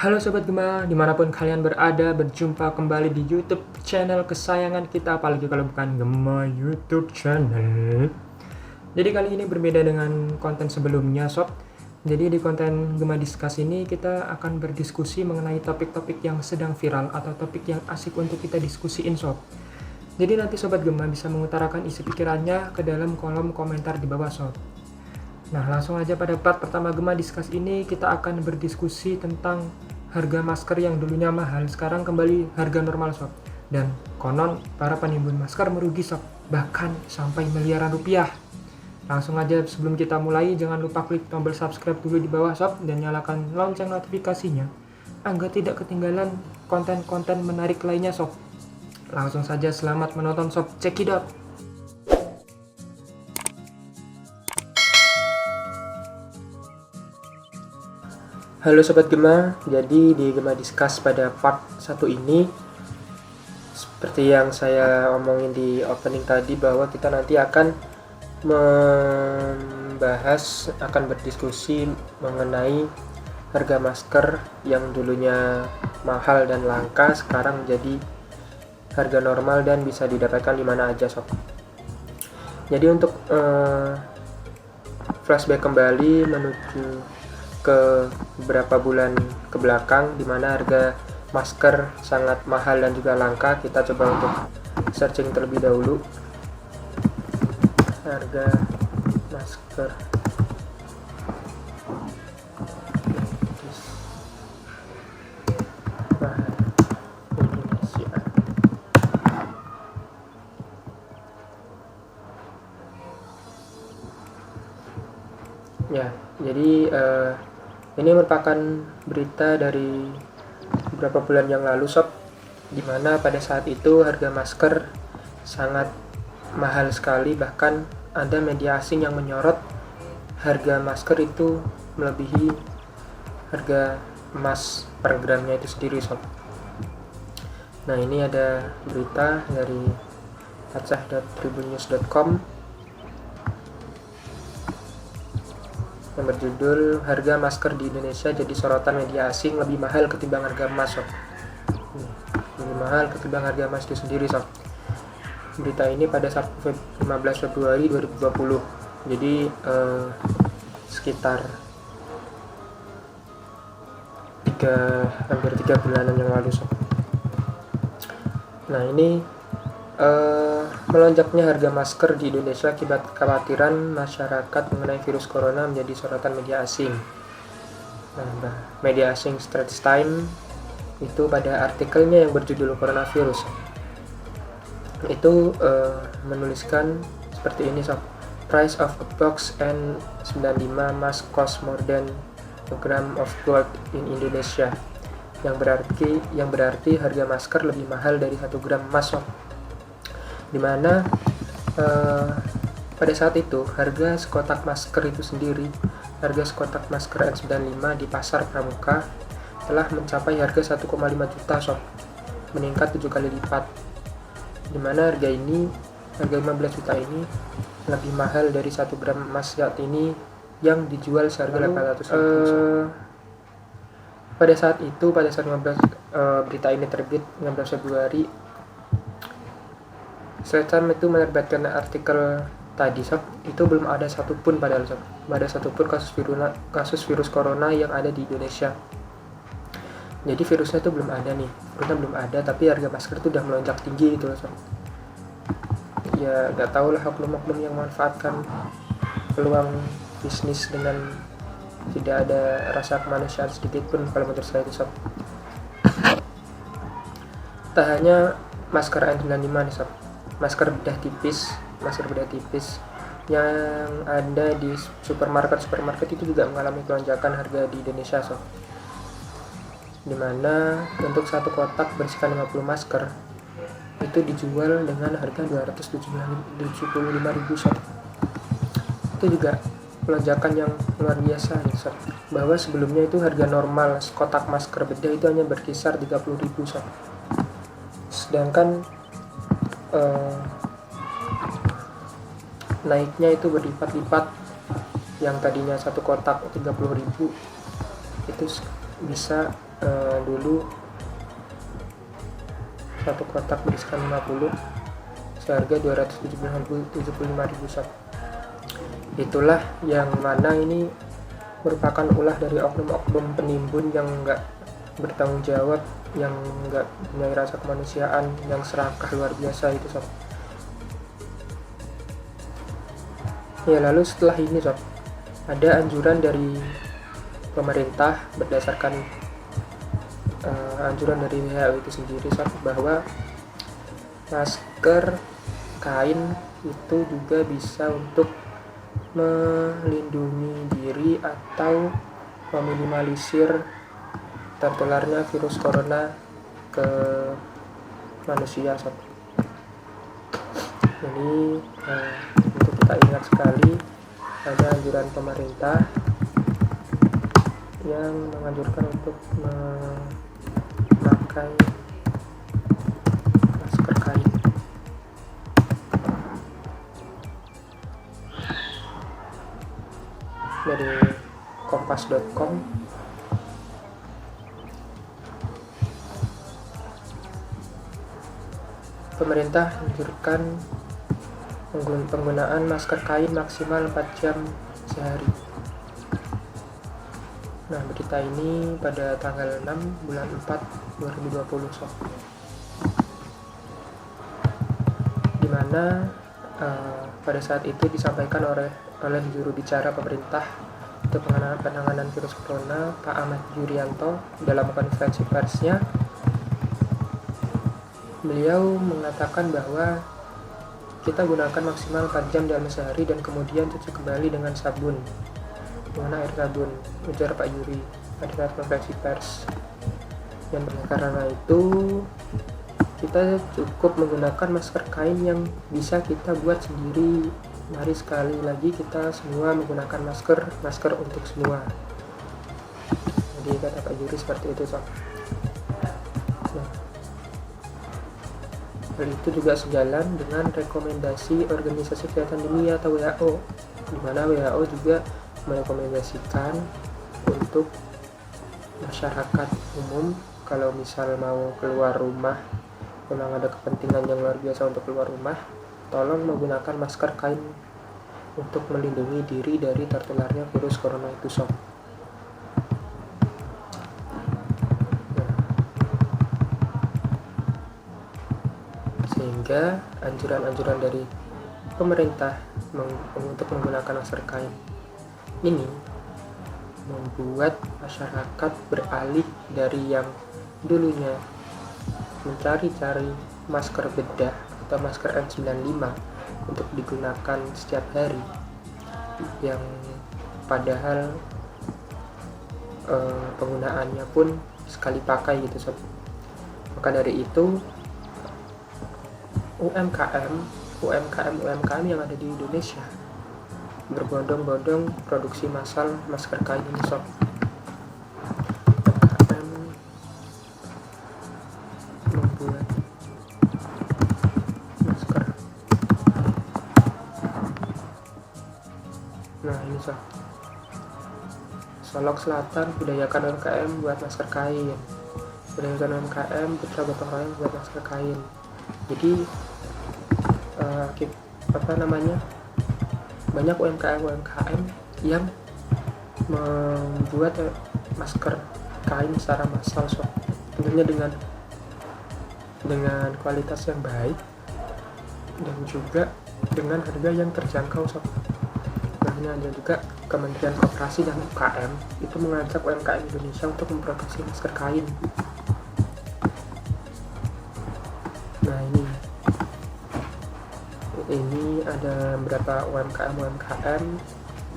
Halo Sobat Gema, dimanapun kalian berada, berjumpa kembali di YouTube channel kesayangan kita, apalagi kalau bukan Gema YouTube channel. Jadi kali ini berbeda dengan konten sebelumnya Sob. Jadi di konten Gema Discuss ini kita akan berdiskusi mengenai topik-topik yang sedang viral atau topik yang asik untuk kita diskusiin Sob. Jadi nanti Sobat Gema bisa mengutarakan isi pikirannya ke dalam kolom komentar di bawah Sob. Nah, langsung aja pada part pertama Gema Discuss ini kita akan berdiskusi tentang harga masker yang dulunya mahal, sekarang kembali harga normal Sob. Dan konon para penimbun masker merugi Sob, bahkan sampai miliaran rupiah. Langsung aja sebelum kita mulai, jangan lupa klik tombol subscribe dulu di bawah Sob, dan nyalakan lonceng notifikasinya, agar tidak ketinggalan konten-konten menarik lainnya Sob. Langsung saja selamat menonton Sob, cekidot! Halo Sobat Gema, jadi di Gema Discuss pada part 1 ini seperti yang saya omongin di opening tadi, bahwa kita nanti akan berdiskusi mengenai harga masker yang dulunya mahal dan langka, sekarang jadi harga normal dan bisa didapatkan di mana aja Sob. Jadi untuk flashback kembali menuju ke beberapa bulan ke belakang di mana harga masker sangat mahal dan juga langka, kita coba untuk searching terlebih dahulu harga masker mahal Indonesia. Ya, jadi ini merupakan berita dari beberapa bulan yang lalu Sob, dimana pada saat itu harga masker sangat mahal sekali, bahkan ada media asing yang menyorot harga masker itu melebihi harga emas per gramnya itu sendiri Sob. Nah, ini ada berita dari aceh.tribunnews.com yang berjudul harga masker di Indonesia jadi sorotan media asing, lebih mahal ketimbang harga emas Sob. Lebih mahal ketimbang harga emas itu sendiri Sob. Berita ini pada Sabtu 15 Februari 2020, jadi sekitar hampir 3 bulanan yang lalu Sob. Nah, ini melonjaknya harga masker di Indonesia akibat kekhawatiran masyarakat mengenai virus corona menjadi sorotan media asing. Nah, media asing Straits Times itu pada artikelnya yang berjudul coronavirus itu menuliskan seperti ini Sob. Price of a box N95 must cost more than a gram of gold in Indonesia. Yang berarti harga masker lebih mahal dari 1 gram emas Sob. Dimana pada saat itu harga sekotak masker itu sendiri, harga sekotak masker N95 di pasar pramuka telah mencapai harga 1,5 juta Sob, meningkat 7 kali lipat. Dimana harga 15 juta ini lebih mahal dari 1 gram emas saat ini yang dijual seharga 800 ribu. Pada saat berita ini terbit 15 Februari, Straits Times itu menerbitkan artikel tadi Sob, itu belum ada satupun padahal Sob, belum ada satupun kasus virus corona yang ada di Indonesia. Jadi virusnya itu belum ada, tapi harga masker itu udah melonjak tinggi gitu loh Sob. Ya gak tau lah oknum-oknum yang memanfaatkan peluang bisnis dengan tidak ada rasa kemanusiaan sedikit pun kalau menurut saya itu Sob. Tak hanya masker N95 nih Sob, masker bedah tipis yang ada di supermarket itu juga mengalami lonjakan harga di Indonesia Sob. Dimana untuk satu kotak berisikan 50 masker itu dijual dengan harga 275.000 Sob. Itu juga lonjakan yang luar biasa nih Sob, bahwa sebelumnya itu harga normal kotak masker bedah itu hanya berkisar 30.000 Sob. Sedangkan naiknya itu berlipat-lipat, yang tadinya satu kotak 30.000 itu bisa dulu satu kotak berisikan 50 seharga 275.000 sob. Itulah yang mana ini merupakan ulah dari oknum-oknum penimbun yang enggak bertanggung jawab, yang enggak punya rasa kemanusiaan, yang serakah luar biasa itu sob. Ya, lalu setelah ini sob, ada anjuran dari pemerintah berdasarkan anjuran dari WHO itu sendiri sob, bahwa masker kain itu juga bisa untuk melindungi diri atau meminimalisir tertularnya virus corona ke manusia sob. Ini untuk kita ingat sekali, ada anjuran pemerintah yang menganjurkan untuk memakai masker kain. Dari kompas.com, pemerintah menganjurkan penggunaan masker kain maksimal 4 jam sehari. Nah, berita ini pada tanggal 6 bulan 4 2020 sob, dimana pada saat itu disampaikan oleh juru bicara pemerintah untuk penanganan virus corona, Pak Ahmad Yuryanto, dalam konferensi persnya. Beliau mengatakan bahwa kita gunakan maksimal 4 jam dalam sehari dan kemudian cuci kembali dengan sabun, dengan air sabun, ujar Pak Yuri pada konferensi pers. Dan karena itu kita cukup menggunakan masker kain yang bisa kita buat sendiri. Mari sekali lagi kita semua menggunakan masker untuk semua. Jadi kata Pak Yuri seperti itu sob. Nah, hal itu juga sejalan dengan rekomendasi Organisasi Kesehatan Dunia atau WHO, di mana WHO juga merekomendasikan untuk masyarakat umum kalau misal mau keluar rumah, memang ada kepentingan yang luar biasa untuk keluar rumah, tolong menggunakan masker kain untuk melindungi diri dari tertularnya virus corona itu sob. Sehingga anjuran-anjuran dari pemerintah untuk menggunakan masker kain ini membuat masyarakat beralih dari yang dulunya mencari-cari masker bedah atau masker N95 untuk digunakan setiap hari, yang padahal penggunaannya pun sekali pakai gitu sob. Maka dari itu UMKM yang ada di Indonesia berbondong-bondong produksi massal masker kain ini sob. UMKM membuat masker. Nah ini sob, Solok Selatan budayakan UMKM buat masker kain, budayakan UMKM putra gotong royong buat masker kain. Jadi banyak UMKM yang membuat masker kain secara massal sob, tentunya dengan kualitas yang baik dan juga dengan harga yang terjangkau sob. Nah, dan juga Kementerian Koperasi dan UKM itu mengajak UMKM Indonesia untuk memproduksi masker kain. Nah ini ada beberapa UMKM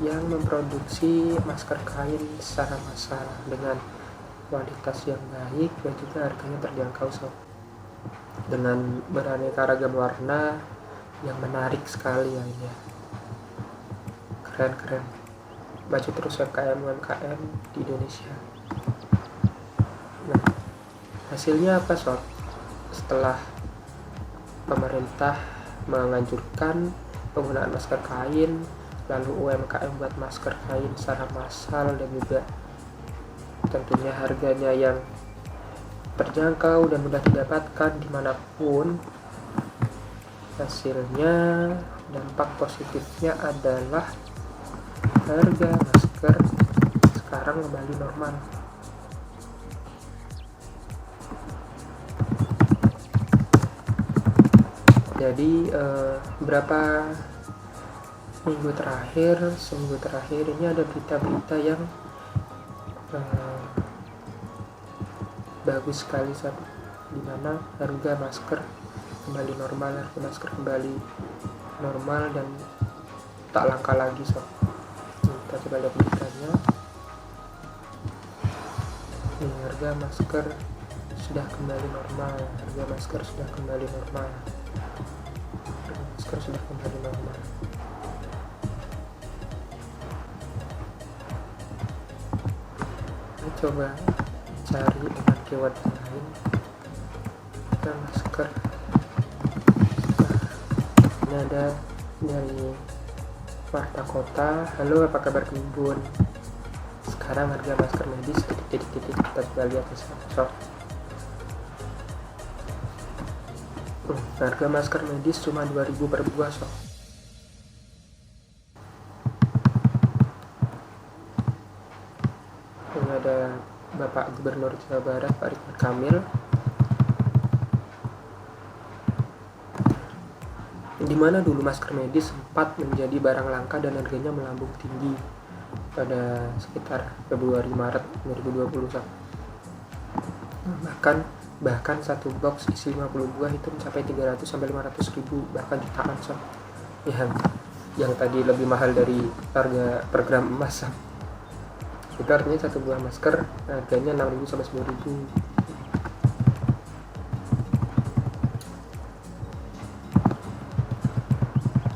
yang memproduksi masker kain secara massal dengan kualitas yang baik dan juga harganya terjangkau sob, dengan beraneka ragam warna yang menarik sekali ya ini ya. Keren. Maju terus UMKM di Indonesia. Nah, hasilnya apa sob? Setelah pemerintah menganjurkan penggunaan masker kain, lalu UMKM buat masker kain secara massal dan juga tentunya harganya yang terjangkau dan mudah didapatkan dimanapun. Hasilnya, dampak positifnya adalah harga masker sekarang kembali normal. Jadi berapa seminggu terakhir ini ada berita-berita yang bagus sekali, di mana harga masker kembali normal, dan tak langka lagi. Kita coba lihat beritanya. Ini harga masker sudah kembali normal. Kita coba cari dengan keyword lain. Masker. Ini ada dari Warta Kota. Halo, apa kabar Kebun? Sekarang harga masker medis titik. Kita coba lihat di sana. Harga masker medis cuma 2.000 per buah. Ini ada Bapak Gubernur Jawa Barat, Pak Ridwan Kamil. Di mana dulu masker medis sempat menjadi barang langka dan harganya melambung tinggi pada sekitar Februari-Maret 2020. Bahkan satu box isi 50 buah itu mencapai 300 sampai 500 ribu, bahkan jutaan. Yang tadi lebih mahal dari harga per gram emas. Itu artinya satu buah masker harganya 6.000 sampai 10.000.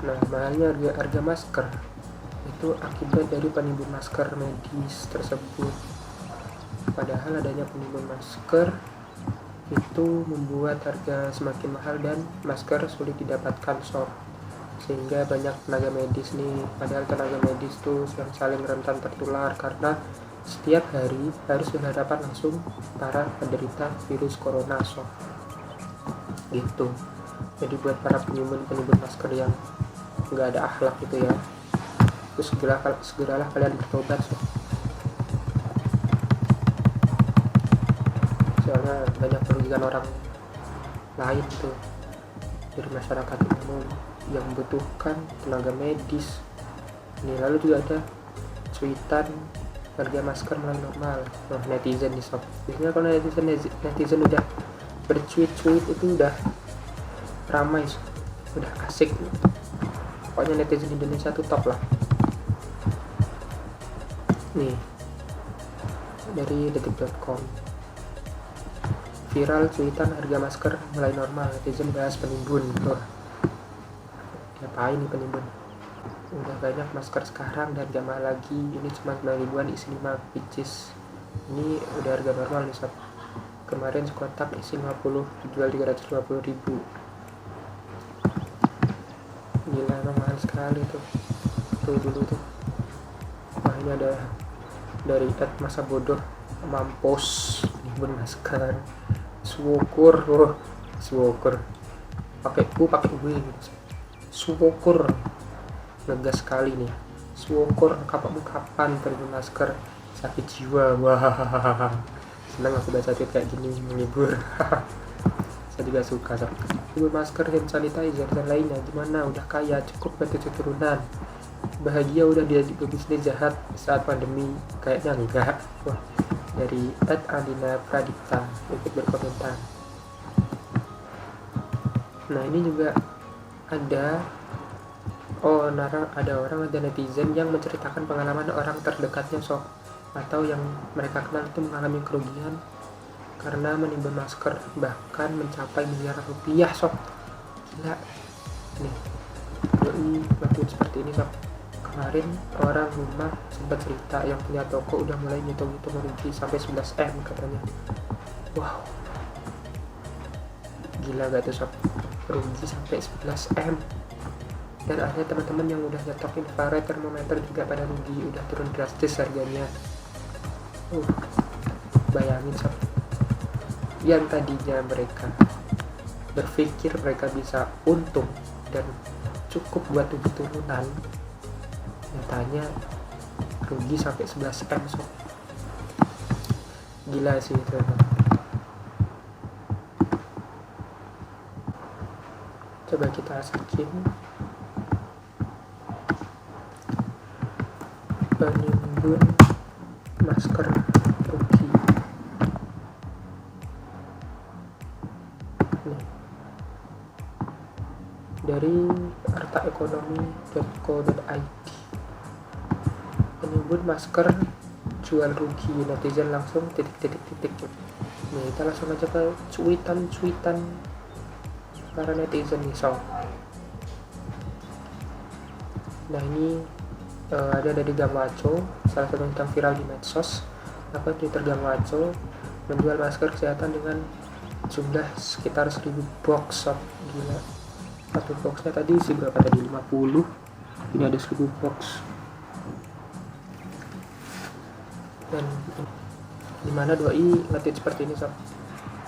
Nah, mahalnya harga masker itu akibat dari penimbun masker medis tersebut. Padahal adanya penimbun masker itu membuat harga semakin mahal dan masker sulit didapatkan, sehingga banyak tenaga medis nih. Padahal tenaga medis tuh yang saling rentan tertular karena setiap hari harus berhadapan langsung para penderita virus corona, gitu. Jadi buat para penimbun masker yang nggak ada akhlak gitu ya, terus segeralah kalian bertobat. Soalnya banyak merugikan orang lain tuh dari masyarakat umum yang membutuhkan tenaga medis. Ini lalu juga ada cuitan harga masker mulai normal. Netizen nih biasanya kalau netizen udah bercuit itu udah ramai, udah asik. Pokoknya netizen Indonesia tuh top lah. Nih dari detik.com, viral cuitan harga masker mulai normal, netizen bahas penimbun. Ngapain nih penimbun? Udah banyak masker sekarang dan gak mahal lagi. Ini cuma 9 ribuan isi 5 pieces. Ini udah harga normal nih. Kemarin sekotak isi 50 dijual 350 ribu. Gila, emang mahal sekali tuh dulu tuh. Wah, ini ada dari masa bodoh mampus penimbun masker. Syukur pakai gue gitu. Syukur ngegas sekali nih. Syukur kapan penimbun masker sakit jiwa. Wah, senang aku baca tweet kayak gini, menghibur. Saya juga suka. Penimbun masker, hand sanitizer dan lainnya gimana? Udah kaya, cukup buat 7 turunan. Bahagia udah dia bisnis jahat saat pandemi? Kayaknya enggak. Wah, dari Andina Pradipta ikut berkomentar. Nah, ini juga ada netizen yang menceritakan pengalaman orang terdekatnya atau yang mereka kenal itu mengalami kerugian karena menimbun masker, bahkan mencapai miliaran rupiah. Gila nih, lakuin seperti ini. Kemarin orang rumah sempat cerita yang punya toko udah mulai ngitung-ngitung rugi sampai 11M katanya. Wow, gila gak tuh rugi sampai 11M. Dan ada teman-teman yang udah nyetok infrared, termometer juga pada rugi, udah turun drastis harganya. Bayangin sob, yang tadinya mereka berpikir mereka bisa untung dan cukup buat tubuh turunan, nyatanya rugi sampai 11M sob. Gila sih itu emang. Coba kita asikin penimbun masker rugi. Nih, dari artaekonomi.co.id, penimbun masker jual rugi, netizen langsung titik. Nih, kita langsung aja ke cuitan para netizen nih sob. Nah ini ada dari Gamaco, salah satu yang viral di medsos. Twitter Gamaco menjual masker kesehatan dengan jumlah sekitar 1000 box sob. Gila, satu boxnya tadi isi berapa tadi, 50, ini ada 1000 box. Dan dimana doi nge-tweet seperti ini sob,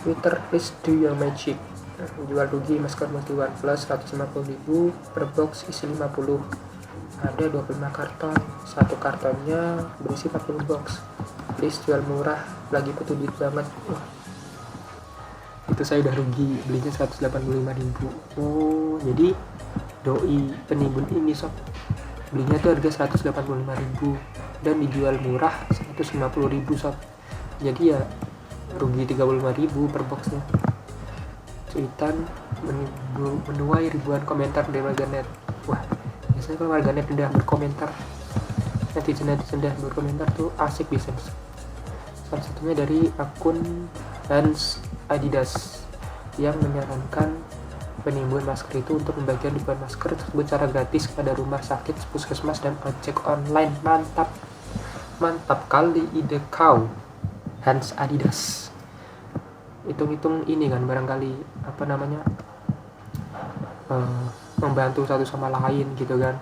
Twitter please do your magic. Jual rugi masker multi OnePlus 150.000, per box isi 50, ada 25 karton, satu kartonnya berisi 40 box, please jual murah, lagi butuh duit banget. Itu saya udah rugi, belinya 185.000. Oh, jadi doi penimbun ini sob, belinya tuh harga 185.000 dan dijual murah 150.000 sob. Jadi ya rugi 35.000 per boxnya. Cuitan menuai ribuan komentar dari warganet. Wah, biasanya kalau warganet udah berkomentar, netizen udah berkomentar tuh asik bisa. Salah satunya dari akun Hans Adidas yang menyarankan penimbun masker itu untuk membagikan ribuan masker tersebut secara gratis kepada rumah sakit, puskesmas, dan ojek online. Mantap kali ide kau, Hans Adidas. Hitung-hitung ini kan barangkali membantu satu sama lain gitu kan,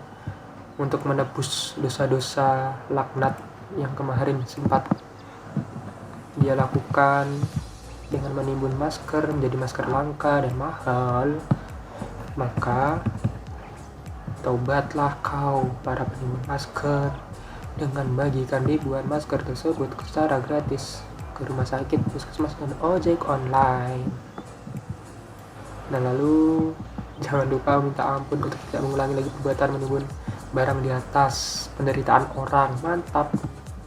untuk menebus dosa-dosa laknat yang kemarin sempat dia lakukan dengan menimbun masker menjadi masker langka dan mahal. Maka taubatlah kau para penimbun masker dengan bagikan ribuan masker tersebut secara gratis ke rumah sakit, puskesmas, dan ojek online. Nah lalu jangan lupa minta ampun untuk tidak mengulangi lagi perbuatan menimbun barang di atas penderitaan orang. Mantap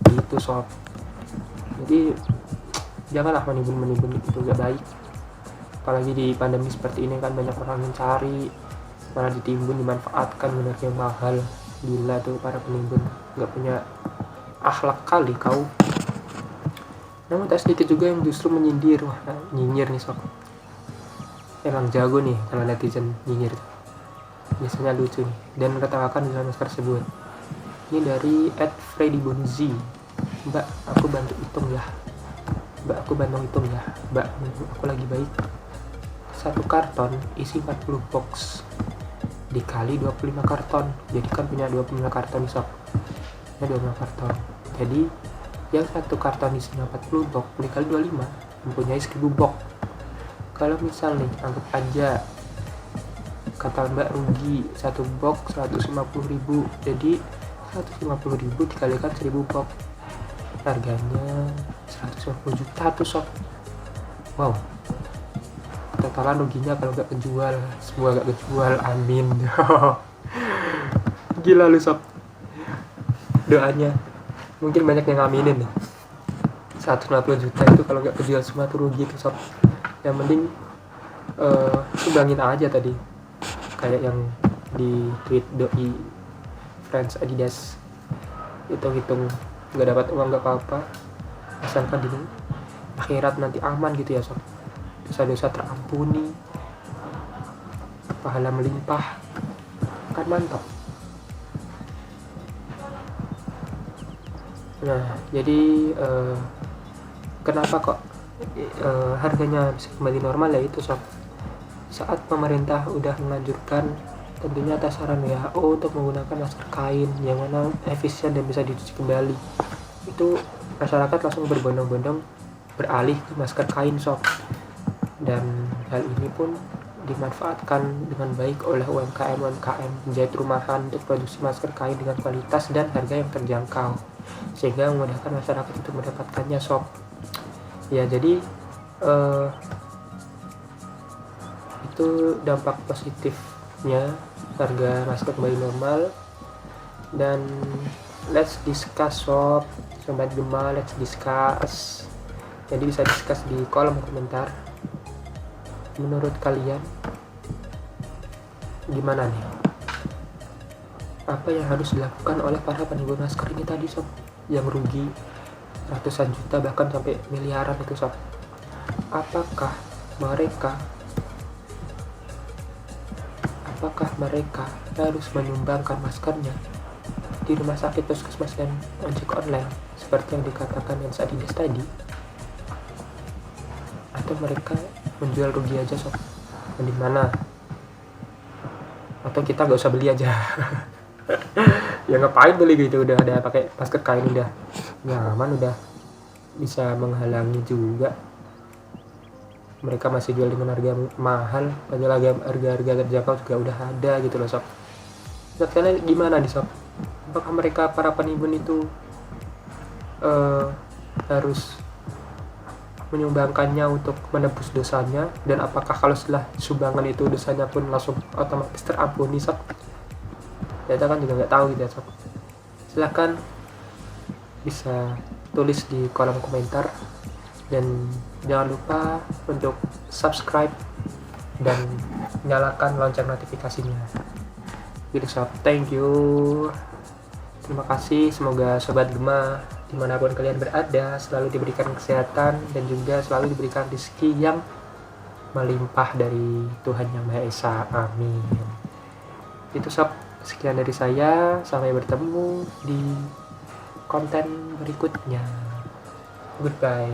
gitu sob. Jadi janganlah menimbun itu gak baik, apalagi di pandemi seperti ini kan banyak orang yang cari, malah ditimbun, dimanfaatkan, benarnya mahal. Gila tuh para penimbun, gak punya akhlak kali kau. Namun tak sedikit juga yang justru menyindir. Wah, nyinyir nih sob, emang jago nih kalau netizen nyinyir, biasanya lucu nih dan menertawakan dengan masker tersebut. Ini dari @freddybonzi. Mbak, aku bantu hitung ya. Mbak, aku lagi baik. Satu karton isi 40 box dikali 25 karton, jadi kan punya 25 karton sob. Ini 25 karton, jadi yang satu karton isinya 40 box dikali 25 mempunyai 1000 box. Kalau misal nih anggap aja kata Mbak rugi satu box 150.000, jadi 150.000 dikalikan 1000 box, harganya 150 juta tuh sob. Wow, totalan ruginya kalau gak kejual, semua gak kejual, amin. Gila lu sob, doanya mungkin banyak yang ngaminin nih. 150 juta itu kalau gak kejual semua tuh rugi tuh sob. Yang mending sumbangin aja tadi, kayak yang di tweet doi Friends Adidas, hitung-hitung gak dapat uang gak apa-apa, asalkan di akhirat nanti aman gitu ya sob, dosa-dosa terampuni, pahala melimpah, kan mantap. Nah jadi kenapa kok harganya bisa kembali normal, ya itu sob, saat pemerintah udah menganjurkan, tentunya atas saran WHO, untuk menggunakan masker kain yang mana efisien dan bisa dicuci kembali. Itu masyarakat langsung berbondong-bondong beralih ke masker kain sob, dan hal ini pun dimanfaatkan dengan baik oleh UMKM penjahit rumahan untuk produksi masker kain dengan kualitas dan harga yang terjangkau, sehingga memudahkan masyarakat untuk mendapatkannya sob. Ya, jadi itu dampak positifnya harga masker kembali normal. Dan let's discuss sob, sobat Gema, let's discuss. Jadi bisa discuss di kolom komentar. Menurut kalian gimana nih? Apa yang harus dilakukan oleh para penimbun masker ini tadi sob, yang rugi ratusan juta bahkan sampai miliaran itu sob? Apakah mereka harus menyumbangkan maskernya di rumah sakit, puskesmas, dan ojek online seperti yang dikatakan yang Adidas tadi? Atau mereka menjual rugi aja sob? Di mana? Atau kita gak usah beli aja? Ya ngapain beli gitu, udah ada pakai masker kain, udah nyaman, udah bisa menghalangi juga. Mereka masih jual dengan harga mahal, padahal harga terjangkau juga udah ada gitu loh sob. Kalian gimana nih sob? Apakah mereka para penimbun itu harus menyumbangkannya untuk menebus dosanya, dan apakah kalau setelah sumbangan itu dosanya pun langsung otomatis terampuni sob? Kita kan juga nggak tahu gitu ya sob. Silahkan bisa tulis di kolom komentar, dan jangan lupa untuk subscribe dan nyalakan lonceng notifikasinya gitu sob. Thank you, terima kasih. Semoga sobat Gema dimanapun kalian berada selalu diberikan kesehatan dan juga selalu diberikan rezeki yang melimpah dari Tuhan Yang Maha Esa, amin. Itu sob, sekian dari saya, sampai bertemu di konten berikutnya. Goodbye.